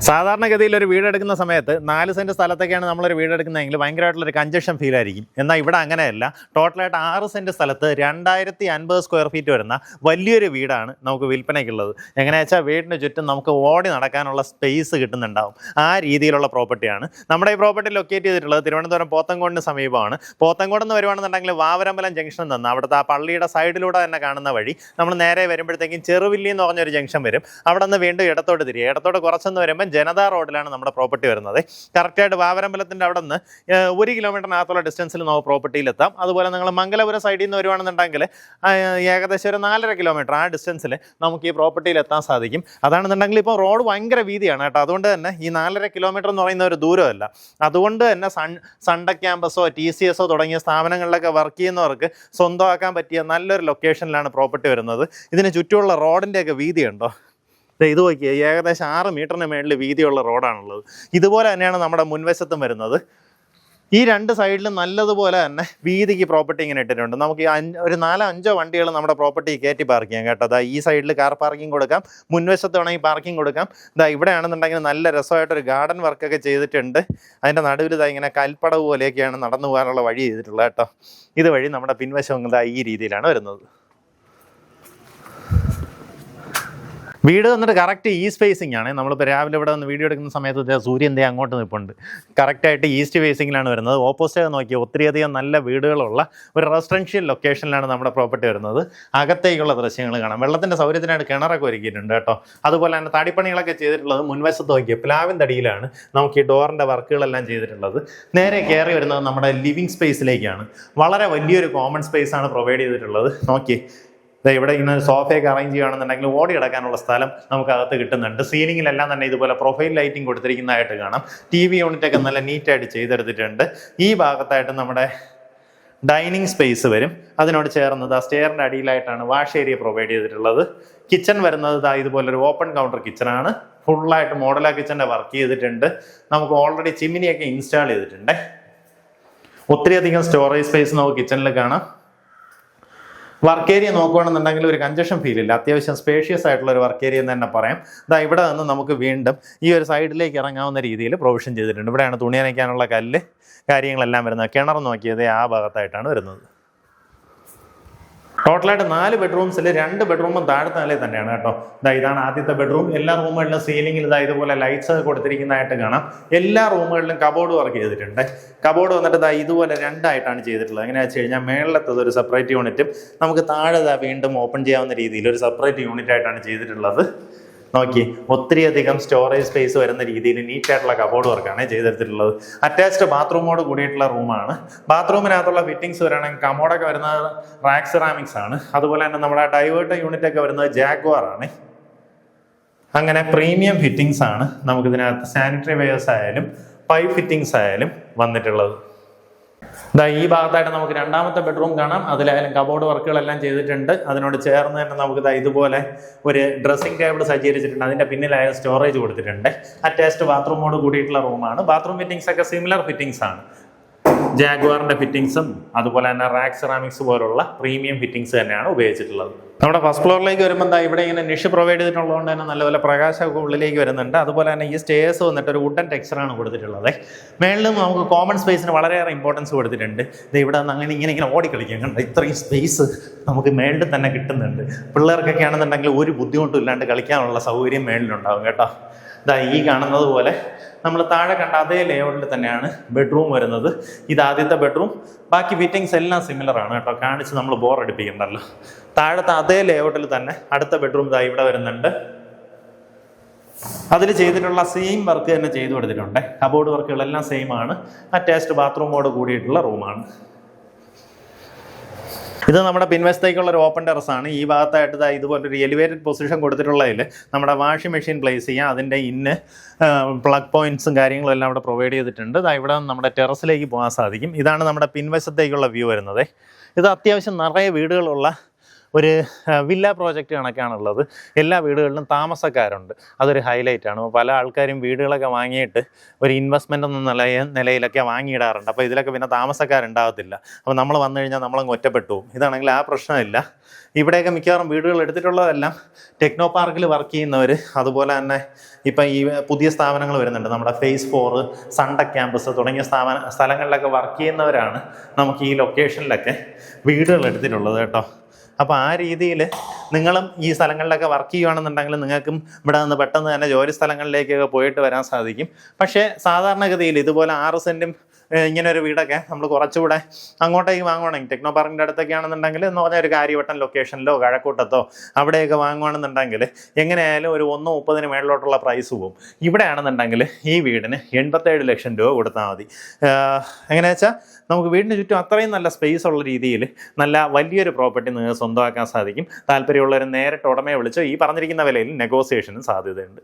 സാധാരണഗതിയിൽ ഒരു വീടെടുക്കുന്ന സമയത്ത് 4 സെൻറ്റ് സ്ഥലത്തൊക്കെയാണ് നമ്മളൊരു വീടെടുക്കുന്നതെങ്കിൽ ഭയങ്കരമായിട്ടുള്ളൊരു കഞ്ചക്ഷൻ ഫീൽ ആയിരിക്കും. എന്നാൽ ഇവിടെ അങ്ങനെയല്ല. ടോട്ടലായിട്ട് 6 സെൻറ്റ് സ്ഥലത്ത് 2050 സ്ക്വയർ ഫീറ്റ് വരുന്ന വലിയൊരു വീടാണ് നമുക്ക് വിൽപ്പനയ്ക്കുള്ളത്. എങ്ങനെയാ വെച്ചാൽ വീടിന് ചുറ്റും നമുക്ക് ഓടി നടക്കാനുള്ള സ്പേസ് കിട്ടുന്നുണ്ടാവും. ആ രീതിയിലുള്ള പ്രോപ്പർട്ടിയാണ്. നമ്മുടെ ഈ പ്രോപ്പർട്ടി ലൊക്കേറ്റ് ചെയ്തിട്ടുള്ളത് തിരുവനന്തപുരം പോത്തൻകോടിന് സമീപമാണ്. പോത്തൻകോട് നിന്ന് വരുവാണെന്നുണ്ടെങ്കിൽ വാവരമ്പലം ജംഗ്ഷനിൽ നിന്ന് അവിടുത്തെ ആ പള്ളിയുടെ സൈഡിലൂടെ തന്നെ കാണുന്ന വഴി നമ്മൾ നേരെ വരുമ്പോഴത്തേക്കും ചെറുവില്ലി എന്ന് പറഞ്ഞൊരു ജംഗ്ഷൻ വരും. അവിടെ നിന്ന് വീണ്ടും ഇടത്തോട്ട് തിരികെ ഇടത്തോട്ട് കുറച്ചെന്ന് വരുമ്പോൾ ജനതാ റോഡിലാണ് നമ്മുടെ പ്രോപ്പർട്ടി വരുന്നത്. കറക്റ്റായിട്ട് വാവരമ്പലത്തിൻ്റെ അവിടെ നിന്ന് 1 കിലോമീറ്ററിനകത്തുള്ള ഡിസ്റ്റൻസിൽ നമുക്ക് പ്രോപ്പർട്ടിയിലെത്താം. അതുപോലെ നിങ്ങൾ മംഗലപുരം സൈഡിൽ നിന്ന് വരുവാണെന്നുണ്ടെങ്കിൽ ഏകദേശം ഒരു 4.5 കിലോമീറ്റർ ആ ഡിസ്റ്റൻസിൽ നമുക്ക് ഈ പ്രോപ്പർട്ടിയിൽ എത്താൻ സാധിക്കും. അതാണെന്നുണ്ടെങ്കിൽ ഇപ്പോൾ റോഡ് ഭയങ്കര വീതിയാണ് കേട്ടോ. അതുകൊണ്ട് തന്നെ ഈ 4.5 കിലോമീറ്റർ എന്ന് പറയുന്ന ഒരു ദൂരമല്ല. അതുകൊണ്ട് തന്നെ സൺഡ ക്യാമ്പസോ TCSോ തുടങ്ങിയ സ്ഥാപനങ്ങളിലൊക്കെ വർക്ക് ചെയ്യുന്നവർക്ക് സ്വന്തമാക്കാൻ പറ്റിയ നല്ലൊരു ലൊക്കേഷനിലാണ് പ്രോപ്പർട്ടി വരുന്നത്. ഇതിന് ചുറ്റുമുള്ള റോഡിൻ്റെയൊക്കെ വീതിയുണ്ടോ? ഇത് നോക്കിയാൽ ഏകദേശം 6 മീറ്ററിന് മേളിൽ വീതിയുള്ള റോഡാണുള്ളത്. ഇതുപോലെ തന്നെയാണ് നമ്മുടെ മുൻവശത്തും വരുന്നത്. ഈ 2 സൈഡിലും നല്ലതുപോലെ തന്നെ വീതിക്ക് പ്രോപ്പർട്ടി ഇങ്ങനെ ഇട്ടിട്ടുണ്ട്. നമുക്ക് ഒരു 4-5 വണ്ടികൾ നമ്മുടെ പ്രോപ്പർട്ടി കയറ്റി പാർക്ക് ചെയ്യാം കേട്ടോ. അതാ ഈ സൈഡിൽ കാർ പാർക്കിംഗ് കൊടുക്കാം, മുൻവശത്ത് വേണമെങ്കിൽ പാർക്കിംഗ് കൊടുക്കാം. ഇതാ ഇവിടെയാണെന്നുണ്ടെങ്കിൽ നല്ല രസമായിട്ടൊരു ഗാർഡൻ വർക്കൊക്കെ ചെയ്തിട്ടുണ്ട്. അതിൻ്റെ നടുവിൽ ഇതാ ഇങ്ങനെ കൽപ്പടവ് പോലെയൊക്കെയാണ് നടന്നു പോകാനുള്ള വഴി ചെയ്തിട്ടുള്ളത് കേട്ടോ. ഇതുവഴി നമ്മുടെ പിൻവശം ഇതാ ഈ രീതിയിലാണ് വരുന്നത്. വീട് വന്നിട്ട് കറക്റ്റ് ഈസ്റ്റ് ഫേസിംഗ് ആണ്. നമ്മളിപ്പോൾ രാവിലെ ഇവിടെ വന്ന് വീഡിയോ എടുക്കുന്ന സമയത്ത് സൂര്യൻ ദേ അങ്ങോട്ട് നിൽപ്പുണ്ട്. കറക്റ്റായിട്ട് ഈസ്റ്റ് ഫേസിങ്ങിലാണ് വരുന്നത്. ഓപ്പോസിറ്റ് നോക്കിയാൽ ഒത്തിരിയധികം നല്ല വീടുകളുള്ള ഒരു റെസിഡൻഷ്യൽ ലൊക്കേഷനിലാണ് നമ്മുടെ പ്രോപ്പർട്ടി വരുന്നത്. അകത്തേക്കുള്ള ദൃശ്യങ്ങൾ കാണാം. വെള്ളത്തിൻ്റെ സൗകര്യത്തിനായിട്ട് കിണറൊക്കെ ഒരുക്കിയിട്ടുണ്ട് കേട്ടോ. അതുപോലെ തന്നെ തടിപ്പണികളൊക്കെ ചെയ്തിട്ടുള്ളത് മുൻവശത്ത് നോക്കിയാൽ പ്ലാവിൻ തടിയിലാണ് നമുക്ക് ഈ ഡോറിൻ്റെ വർക്കുകളെല്ലാം ചെയ്തിട്ടുള്ളത്. നേരെ കയറി വരുന്നത് നമ്മുടെ ലിവിങ് സ്പേസിലേക്കാണ്. വളരെ വലിയൊരു കോമൺ സ്പേസ് ആണ് പ്രൊവൈഡ് ചെയ്തിട്ടുള്ളത്. നോക്കിയേ ഇവിടെ ഇങ്ങനെ സോഫയൊക്കെ അറേഞ്ച് ചെയ്യുകയാണെന്നുണ്ടെങ്കിൽ ഓടി കിടക്കാനുള്ള സ്ഥലം നമുക്ക് അകത്ത് കിട്ടുന്നുണ്ട്. സീലിങ്ങിലെല്ലാം തന്നെ ഇതുപോലെ പ്രൊഫൈൽ ലൈറ്റിംഗ് കൊടുത്തിരിക്കുന്നതായിട്ട് കാണാം. TV യൂണിറ്റൊക്കെ നല്ല നീറ്റായിട്ട് ചെയ്തെടുത്തിട്ടുണ്ട്. ഈ ഭാഗത്തായിട്ട് നമ്മുടെ ഡൈനിങ് സ്പേസ് വരും. അതിനോട് ചേർന്നത് ആ സ്റ്റെയറിൻ്റെ അടിയിലായിട്ടാണ് വാഷ് ഏരിയ പ്രൊവൈഡ് ചെയ്തിട്ടുള്ളത്. കിച്ചൺ വരുന്നത് ഇതുപോലൊരു ഓപ്പൺ കൗണ്ടർ കിച്ചണാണ്. ഫുള്ളായിട്ട് മോഡലാ കിച്ചൻ്റെ വർക്ക് ചെയ്തിട്ടുണ്ട്. നമുക്ക് ഓൾറെഡി ചിമ്മിനിയൊക്കെ ഇൻസ്റ്റാൾ ചെയ്തിട്ടുണ്ട്. ഒത്തിരിയധികം സ്റ്റോറേജ് സ്പേസ് നമുക്ക് കിച്ചണിൽ കാണാം. വർക്ക് ഏരിയ നോക്കുകയാണെന്നുണ്ടെങ്കിൽ ഒരു കഞ്ചക്ഷൻ ഫീൽ ഇല്ല. അത്യാവശ്യം സ്പേഷ്യസ് ആയിട്ടുള്ള ഒരു വർക്ക് ഏരിയ എന്ന് തന്നെ പറയാം. ഇവിടെ നിന്ന് നമുക്ക് വീണ്ടും ഈ ഒരു സൈഡിലേക്ക് ഇറങ്ങാവുന്ന രീതിയിൽ പ്രൊവിഷൻ ചെയ്തിട്ടുണ്ട്. ഇവിടെയാണ് തുണി നനയ്ക്കാനുള്ള കല്ല് കാര്യങ്ങളെല്ലാം വരുന്നത്. കിണർ നോക്കിയത് ആ ഭാഗത്തായിട്ടാണ് വരുന്നത്. ടോട്ടലായിട്ട് 4 ബെഡ്റൂംസിൽ 2 ബെഡ്റൂമും താഴത്തെ നിലയിൽ തന്നെയാണ് കേട്ടോ. ഇതാണ് ആദ്യത്തെ ബെഡ്റൂം. എല്ലാ റൂമുകളിലും സീലിംഗിൽ ഇതുപോലെ ലൈറ്റ്സ് കൊടുത്തിരിക്കുന്നതായിട്ട് കാണാം. എല്ലാ റൂമുകളിലും കബോർഡ് വർക്ക് ചെയ്തിട്ടുണ്ട്. കബോർഡ് വന്നിട്ട് ഇതുപോലെ 2 ആയിട്ടാണ് ചെയ്തിട്ടുള്ളത്. എങ്ങനെയാണെന്ന് വെച്ച് കഴിഞ്ഞാൽ മേളിലത്തത് ഒരു സെപ്പറേറ്റ് യൂണിറ്റും നമുക്ക് താഴെ വീണ്ടും ഓപ്പൺ ചെയ്യാവുന്ന രീതിയിൽ ഒരു സെപ്പറേറ്റ് യൂണിറ്റ് ആയിട്ടാണ് ചെയ്തിട്ടുള്ളത്. നോക്കി ഒത്തിരിയധികം സ്റ്റോറേജ് സ്പേസ് വരുന്ന രീതിയിൽ നീറ്റായിട്ടുള്ള കബോർഡ് വർക്കാണ് ചെയ്തെടുത്തിട്ടുള്ളത്. അറ്റാച്ച്ഡ് ബാത്റൂമോട് കൂടിയിട്ടുള്ള റൂമാണ്. ബാത്റൂമിനകത്തുള്ള ഫിറ്റിംഗ്സ് വരികയാണെങ്കിൽ കമോഡൊക്കെ വരുന്നത് റാക്ക് സെറാമിക്സ് ആണ്. അതുപോലെ തന്നെ നമ്മുടെ ഡൈവേർട്ടർ യൂണിറ്റ് ഒക്കെ വരുന്നത് ജാഗ്വാർ ആണ്. അങ്ങനെ പ്രീമിയം ഫിറ്റിംഗ്സ് ആണ് നമുക്കിതിനകത്ത് സാനിറ്ററി വെയേഴ്സ് ആയാലും പൈപ്പ് ഫിറ്റിംഗ്സ് ആയാലും വന്നിട്ടുള്ളത്. ഈ ഭാഗത്തായിട്ട് നമുക്ക് 2ാമത്തെ ബെഡ്റൂം കാണാം. അതിലായാലും കബോർഡ് വർക്കുകളെല്ലാം ചെയ്തിട്ടുണ്ട്. അതിനോട് ചേർന്ന് തന്നെ നമുക്ക് ഇതുപോലെ ഒരു ഡ്രസ്സിംഗ് ടേബിൾ സജ്ജീകരിച്ചിട്ടുണ്ട്. അതിൻ്റെ പിന്നിലായാലും സ്റ്റോറേജ് കൊടുത്തിട്ടുണ്ട്. അറ്റാച്ച്ഡ് ബാത്റൂമോട് കൂടിയിട്ടുള്ള റൂമാണ്. ബാത്റൂം ഫിറ്റിംഗ്സ് ഒക്കെ സിമിലർ ഫിറ്റിംഗ്സ് ആണ്. ജാഗ്വാറിൻ്റെ ഫിറ്റിംഗ്സും അതുപോലെ തന്നെ റാക്ക് സെറാമിക്സ് പോലുള്ള പ്രീമിയം ഫിറ്റിംഗ്സ് തന്നെയാണ് ഉപയോഗിച്ചിട്ടുള്ളത്. നമ്മുടെ ഫസ്റ്റ് ഫ്ലോറിലേക്ക് വരുമ്പോൾ ഇവിടെ ഇങ്ങനെ നിഷ് പ്രൊവൈഡ് ചെയ്തിട്ടുള്ളതുകൊണ്ട് തന്നെ നല്ലപോലെ പ്രകാശമൊക്കെ ഉള്ളിലേക്ക് വരുന്നുണ്ട്. അതുപോലെ തന്നെ ഈ സ്റ്റേഴ്സ് വന്നിട്ട് ഒരു വുഡൻ ടെക്സ്ചറാണ് കൊടുത്തിട്ടുള്ളത്. മേളിലും നമുക്ക് കോമൺ സ്പേസിന് വളരെയേറെ ഇമ്പോർട്ടൻസ് കൊടുത്തിട്ടുണ്ട്. ഇവിടെ നിന്ന് ഇങ്ങനെ ഓടിക്കളിക്കാൻ കണ്ട ഇത്രയും സ്പേസ് നമുക്ക് മേളിൽ തന്നെ കിട്ടുന്നുണ്ട്. പിള്ളേർക്കൊക്കെ ആണെന്നുണ്ടെങ്കിൽ ഒരു ബുദ്ധിമുട്ടും ഇല്ലാണ്ട് കളിക്കാനുള്ള സൗകര്യം മേളിലുണ്ടാകും കേട്ടോ. ഈ കാണുന്നത് പോലെ നമ്മൾ താഴെ കണ്ട അതേ ലേഔട്ടിൽ തന്നെയാണ് ബെഡ്റൂം വരുന്നത്. ഇത് ആദ്യത്തെ ബെഡ്റൂം. ബാക്കി ഫിറ്റിംഗ്സ് എല്ലാം സിമിലർ ആണ് കേട്ടോ. കാണിച്ച് നമ്മൾ ബോർ അടിപ്പിക്കണ്ടല്ലോ. താഴത്തെ അതേ ലേഔട്ടിൽ തന്നെ അടുത്ത ബെഡ്റൂം ഇവിടെ വരുന്നുണ്ട്. അതിൽ ചെയ്തിട്ടുള്ള സെയിം വർക്ക് തന്നെ ചെയ്തു കൊടുത്തിട്ടുണ്ട്. കബോർഡ് വർക്കുകളെല്ലാം സെയിം ആണ്. അറ്റാച്ച്ഡ് ബാത്റൂമോട് കൂടിയിട്ടുള്ള റൂമാണ്. ഇത് നമ്മുടെ പിൻവശത്തേക്കുള്ള ഒരു ഓപ്പൺ ടെറസാണ്. ഈ ഭാഗത്തായിട്ട് ഇതുപോലൊരു എലിവേറ്റഡ് പൊസിഷൻ കൊടുത്തിട്ടുള്ളതിൽ നമ്മുടെ വാഷിംഗ് മെഷീൻ പ്ലേസ് ചെയ്യാം. അതിൻ്റെ പ്ലഗ് പോയിന്റ്സും കാര്യങ്ങളും എല്ലാം അവിടെ പ്രൊവൈഡ് ചെയ്തിട്ടുണ്ട്. ഇവിടെ നമ്മുടെ ടെറസിലേക്ക് പോകാൻ സാധിക്കും. ഇതാണ് നമ്മുടെ പിൻവശത്തേക്കുള്ള വ്യൂ വരുന്നത്. ഇത് അത്യാവശ്യം നിറയെ വീടുകളുള്ള ഒരു വില്ല പ്രോജക്റ്റ് കണക്കാണുള്ളത്. എല്ലാ വീടുകളിലും താമസക്കാരുണ്ട്, അതൊരു ഹൈലൈറ്റാണ്. പല ആൾക്കാരും വീടുകളൊക്കെ വാങ്ങിയിട്ട് ഒരു ഇൻവെസ്റ്റ്മെൻ്റ് എന്ന നിലയിലൊക്കെ വാങ്ങിയിടാറുണ്ട്. അപ്പോൾ ഇതിലൊക്കെ പിന്നെ താമസക്കാരുണ്ടാകത്തില്ല. അപ്പോൾ നമ്മൾ വന്നു കഴിഞ്ഞാൽ നമ്മളങ്ങ് ഒറ്റപ്പെട്ടു പോകും. ഇതാണെങ്കിൽ ആ പ്രശ്നമില്ല. ഇവിടെയൊക്കെ മിക്കവാറും വീടുകൾ എടുത്തിട്ടുള്ളതെല്ലാം ടെക്നോ പാർക്കിൽ വർക്ക് ചെയ്യുന്നവർ, അതുപോലെ തന്നെ ഇപ്പം ഈ പുതിയ സ്ഥാപനങ്ങൾ വരുന്നുണ്ട്, നമ്മുടെ ഫേസ് 4, സൺടെക് ക്യാമ്പസ് തുടങ്ങിയ സ്ഥലങ്ങളിലൊക്കെ വർക്ക് ചെയ്യുന്നവരാണ് നമുക്ക് ഈ ലൊക്കേഷനിലൊക്കെ വീടുകൾ എടുത്തിട്ടുള്ളത് കേട്ടോ. അപ്പോൾ ആ രീതിയിൽ നിങ്ങളും ഈ സ്ഥലങ്ങളിലൊക്കെ വർക്ക് ചെയ്യുകയാണെന്നുണ്ടെങ്കിൽ നിങ്ങൾക്കും ഇവിടെ നിന്ന് പെട്ടെന്ന് തന്നെ ജോലി സ്ഥലങ്ങളിലേക്കൊക്കെ പോയിട്ട് വരാൻ സാധിക്കും. പക്ഷേ സാധാരണഗതിയിൽ ഇതുപോലെ 6 സെൻറ്റും ഇങ്ങനെ ഒരു വീടൊക്കെ നമ്മൾ കുറച്ചുകൂടെ അങ്ങോട്ടേക്ക് വാങ്ങുവാണെങ്കിൽ, ടെക്നോ പാർക്കിൻ്റെ അടുത്തൊക്കെ ആണെന്നുണ്ടെങ്കിൽ എന്ന് പറഞ്ഞാൽ ഒരു കാര്യവട്ടം ലൊക്കേഷനിലോ കഴക്കൂട്ടത്തോ അവിടെയൊക്കെ വാങ്ങുവാണെന്നുണ്ടെങ്കിൽ എങ്ങനെയായാലും ഒരു 1.30 മേളിലോട്ടുള്ള പ്രൈസ് പോകും. ഇവിടെ ആണെന്നുണ്ടെങ്കിൽ ഈ വീടിന് 87 ലക്ഷം രൂപ കൊടുത്താൽ മതി. എങ്ങനെയാ വെച്ചാൽ നമുക്ക് വീടിന് ചുറ്റും അത്രയും നല്ല സ്പേസ് ഉള്ള രീതിയിൽ നല്ല വലിയൊരു പ്രോപ്പർട്ടി നിങ്ങൾക്ക് സ്വന്തമാക്കാൻ സാധിക്കും. താല്പര്യമുള്ളവർ നേരിട്ട് ഉടമയെ വിളിച്ചോ ഈ പറഞ്ഞിരിക്കുന്ന വിലയിൽ നെഗോസിയേഷനും സാധ്യതയുണ്ട്.